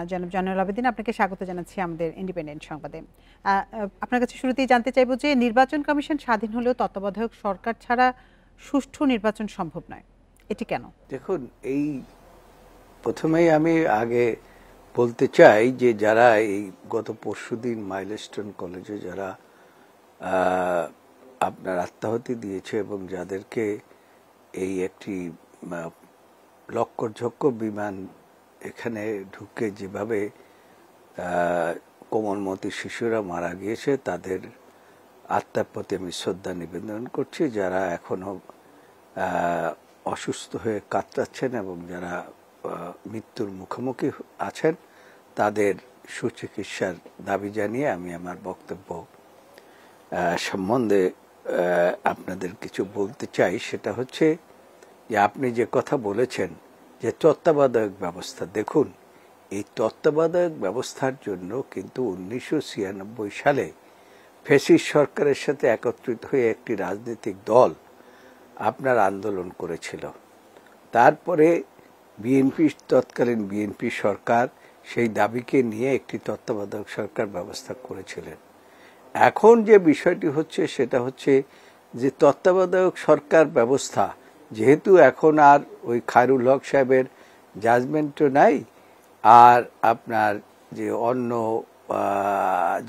জনাব জয়নুল আবেদীন, আপনাকে স্বাগত জানাচ্ছি আমাদের ইন্ডিপেন্ডেন্ট সংবাদে। আপনার কাছে শুরুতেই জানতে চাইব যে নির্বাচন কমিশন স্বাধীন হলেও তত্ত্বাবধায়ক সরকার ছাড়া সুষ্ঠু নির্বাচন সম্ভব নয়, এটি কেন? দেখুন, এই প্রথমেই আমি আগে বলতে চাই যে যারা এই গত পরশুদিন মাইলস্টোন কলেজে যারা আপনার আত্মাহুতি দিয়েছে এবং যাদেরকে এই একটি লক্ষ্যঝক্ষ বিমান এখানে ঢুকে যেভাবে কোমলমতি শিশুরা মারা গিয়েছে, তাদের আত্মার প্রতি আমি শ্রদ্ধা নিবেদন করছি। যারা এখনো অসুস্থ হয়ে কাতরাচ্ছেন এবং যারা মৃত্যুর মুখোমুখি আছেন, তাদের সুচিকিৎসার দাবি জানিয়ে আমি আমার বক্তব্য সম্বন্ধে আপনাদের কিছু বলতে চাই। সেটা হচ্ছে যে আপনি যে কথা বলেছেন যে তত্ত্বাবধায়ক ব্যবস্থা, দেখুন এই তত্ত্বাবধায়ক ব্যবস্থার জন্য কিন্তু 1996 সালে ফ্যাসিস্ট সরকারের সাথে একত্রিত হয়ে একটি রাজনৈতিক দল আপনার আন্দোলন করেছিল। তারপরে তৎকালীন বিএনপি সরকার সেই দাবিকে নিয়ে একটি তত্ত্বাবধায়ক সরকার ব্যবস্থা করেছিলেন। এখন যে বিষয়টি হচ্ছে সেটা হচ্ছে যে তত্ত্বাবধায়ক সরকার ব্যবস্থা যেহেতু এখন আর ওই খায়রুল হক সাহেবের জাজমেন্টও নাই, আর আপনার যে অন্য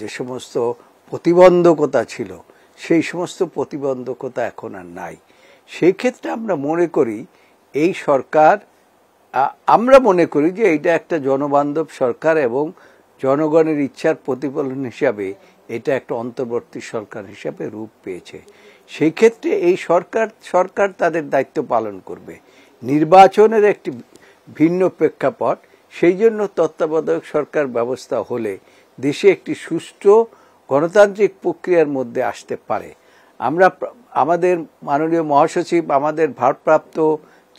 যে সমস্ত প্রতিবন্ধকতা ছিল সেই সমস্ত প্রতিবন্ধকতা এখন আর নাই। সেই ক্ষেত্রে আমরা মনে করি এই সরকার, আমরা মনে করি যে এইটা একটা জনবান্ধব সরকার এবং জনগণের ইচ্ছার প্রতিফলন হিসাবে এটা একটা অন্তর্বর্তী সরকার হিসাবে রূপ পেয়েছে। সেই ক্ষেত্রে এই সরকার তাদের দায়িত্ব পালন করবে। নির্বাচনের একটি ভিন্ন প্রেক্ষাপট, সেই জন্য তত্ত্বাবধায়ক সরকার ব্যবস্থা হলে দেশে একটি সুষ্ঠু গণতান্ত্রিক প্রক্রিয়ার মধ্যে আসতে পারে। আমরা আমাদের মাননীয় মহাসচিব, আমাদের ভারপ্রাপ্ত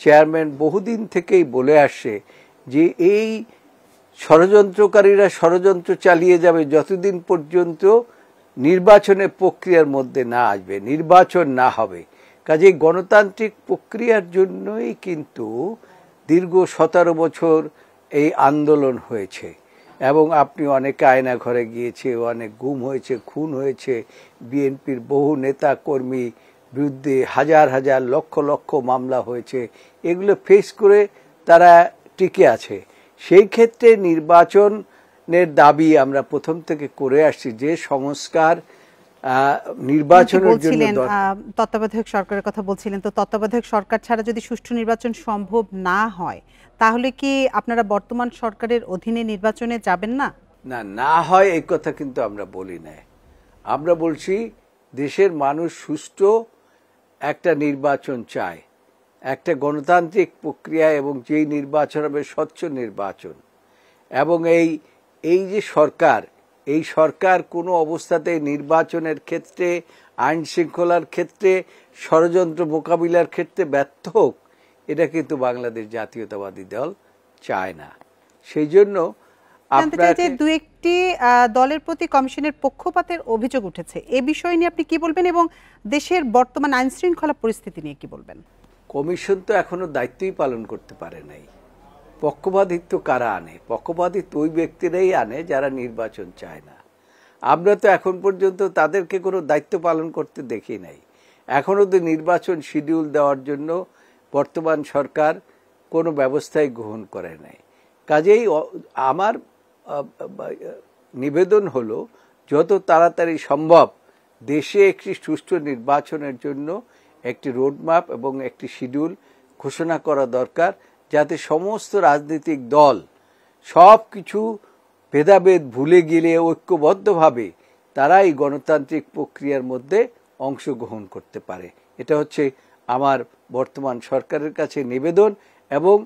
চেয়ারম্যান বহুদিন থেকেই বলে আসছে যে এই ষড়যন্ত্রকারীরা ষড়যন্ত্র চালিয়ে যাবে যতদিন পর্যন্ত নির্বাচনের প্রক্রিয়ার মধ্যে না আসবে, নির্বাচন না হবে। কাজেই গণতান্ত্রিক প্রক্রিয়ার জন্যই কিন্তু দীর্ঘ 17 বছর এই আন্দোলন হয়েছে এবং আপনি অনেকে আয়না ঘরে গিয়েছে, অনেক গুম হয়েছে, খুন হয়েছে, বিএনপির বহু নেতা কর্মী বিরুদ্ধে হাজার হাজার লক্ষ লক্ষ মামলা হয়েছে। এগুলো ফেস করে তারা টিকে আছে। সেই ক্ষেত্রে নির্বাচনের দাবি আমরা প্রথম থেকে করে আসছি, যে সংস্কার নির্বাচনের জন্য। তত্ত্বাবধায়ক সরকারের কথা বলছিলেন, তো তত্ত্বাবধায়ক সরকার ছাড়া যদি সুষ্ঠু নির্বাচন সম্ভব না হয় তাহলে কি আপনারা বর্তমান সরকারের অধীনে নির্বাচনে যাবেন না? না, না হয় এই কথা কিন্তু আমরা বলি না। আমরা বলছি দেশের মানুষ সুষ্ঠু একটা নির্বাচন চায়, একটা গণতান্ত্রিক প্রক্রিয়া, এবং যেই নির্বাচন হবে স্বচ্ছ নির্বাচন। এবং এই যে সরকার, এই সরকার কোনো অবস্থাতে নির্বাচনের ক্ষেত্রে, আইন শৃঙ্খলার ক্ষেত্রে, ষড়যন্ত্র মোকাবিলার ক্ষেত্রে ব্যর্থ হোক, এটা কিন্তু বাংলাদেশ জাতীয়তাবাদী দল চায় না। সেই জন্য দু একটি দলের প্রতি কমিশনের পক্ষপাতের অভিযোগ উঠেছে, এ বিষয় নিয়ে আপনি কি বলবেন এবং দেশের বর্তমান আইন শৃঙ্খলা পরিস্থিতি নিয়ে কি বলবেন? কমিশন তো এখনো দায়িত্বই পালন করতে পারে নাই। পক্ষপাতিত্ব কারা আনে? পক্ষপাতিত্ব ওই ব্যক্তিরাই আনে যারা নির্বাচন চায় না। আমরা তো এখন পর্যন্ত তাদেরকে কোনো দায়িত্ব পালন করতে দেখি নাই। এখনো তো নির্বাচন শিডিউল দেওয়ার জন্য বর্তমান সরকার কোনো ব্যবস্থাই গ্রহণ করে নাই। কাজেই আমার নিবেদন হলো যত তাড়াতাড়ি সম্ভব দেশে একটি সুষ্ঠু নির্বাচনের জন্য একটি রোডম্যাপ এবং একটি শিডিউল ঘোষণা করা দরকার, যাতে সমস্ত রাজনৈতিক দল সব কিছু ভেদাভেদ ভুলে গেলে ঐক্যবদ্ধভাবে তারা এই গণতান্ত্রিক প্রক্রিয়ার মধ্যে অংশগ্রহণ করতে পারে। এটা হচ্ছে আমার বর্তমান সরকারের কাছে নিবেদন, এবং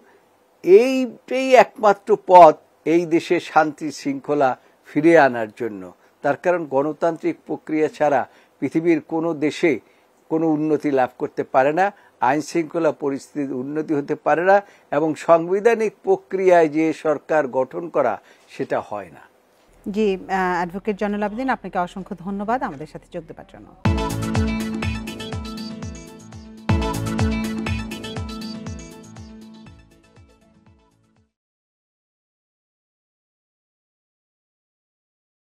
এইটাই একমাত্র পথ এই দেশে শান্তি শৃঙ্খলা ফিরিয়ে আনার জন্য। তার কারণ গণতান্ত্রিক প্রক্রিয়া ছাড়া পৃথিবীর কোনো দেশে কোনো উন্নতি লাভ করতে পারে না, আইন শৃঙ্খলা পরিস্থিতির উন্নতি হতে পারে না, এবং সাংবিধানিক প্রক্রিয়ায় যে সরকার গঠন করা সেটা হয় না। জি, অ্যাডভোকেট জয়নুল আবেদীন, আপনাকে অসংখ্য ধন্যবাদ আমাদের সাথে যোগ দেওয়ার জন্য।